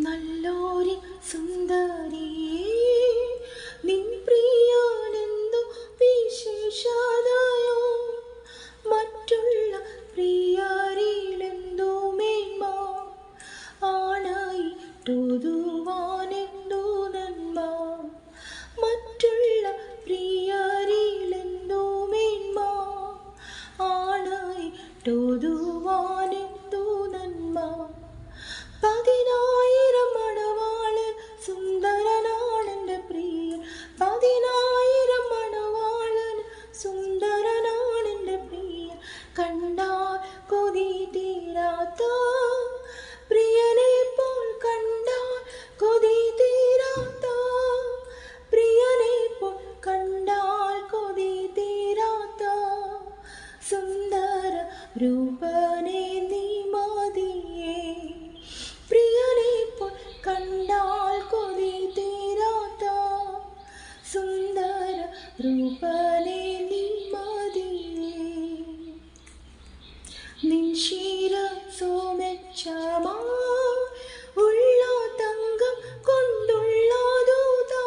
നല്ലോരി സുന്ദരിയേ നിൻ പ്രിയനെന്തു വിശേഷതയോ മറ്റുള്ള പ്രിയരിലെന്തോ മേന്മ ആണായിട്ടൊതുവാനെന്തോ നന്മ മറ്റുള്ള പ്രിയരിലെന്തോ മേന്മ ആണായിട്ടൊതുവാനെന്തോ നന്മ 10,000 മണവാളൻ സുന്ദരനാണെൻ്റെ പ്രിയൻ 10,000 മണവാളൻ സുന്ദരനാണെൻ്റെ പ്രിയൻ കണ്ടാൽ കൊതി തീരാത്ത പ്രിയനെ പോൽ കണ്ടാൽ കൊതി തീരാത്ത പ്രിയനെ പോൽ കണ്ടാൽ കൊതി തീരാത്ത സുന്ദര രൂപനെ നീ മതിയേ പ്രിയനെ പോൽ കണ്ടാൽ കൊതി തീരാത്ത സുന്ദര രൂപനെ നീ മതിയേ നിൻ ശിരസ്സുമെച്ചമാ ഉള്ള തങ്കം കൊണ്ടുള്ളതുതാ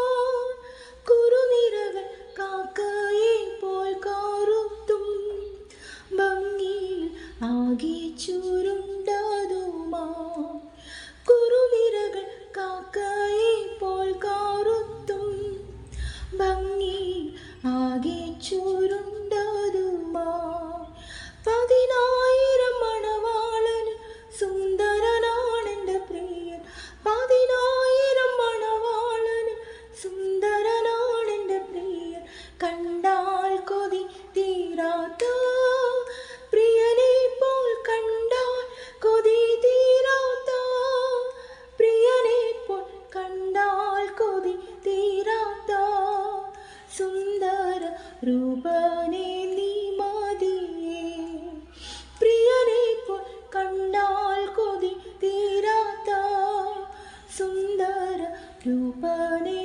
കുറുനിരകൾ കാക്കയെ പോൽ കറുത്തും ഭംഗിയിൽ ആകെ ചുരുണ്ടതുമാ കുറുനിരകൾ കാക്കയെ പോൽ കറുത്തും ഭംഗിയിൽ ആകെ ചുരുണ്ടതുമാ 10,000 മണവാളൻ സുന്ദരനാണെൻ്റെ പ്രിയൻ 10,000 മണവാളൻ സുന്ദരനാണെൻ്റെ പ്രിയൻ കണ്ടാൽ കൊതി തീരാത്ത പ്രിയനെ പോൽ കണ്ടാൽ കൊതി തീരാത്ത പ്രിയനെ പോൽ കണ്ടാൽ കൊതി തീരാത്ത സുന്ദര രൂപനെ നീ മതിയേ പ്രിയനെ പോൽ കണ്ടാൽ കൊതി തീരാത്ത സുന്ദര രൂപനെ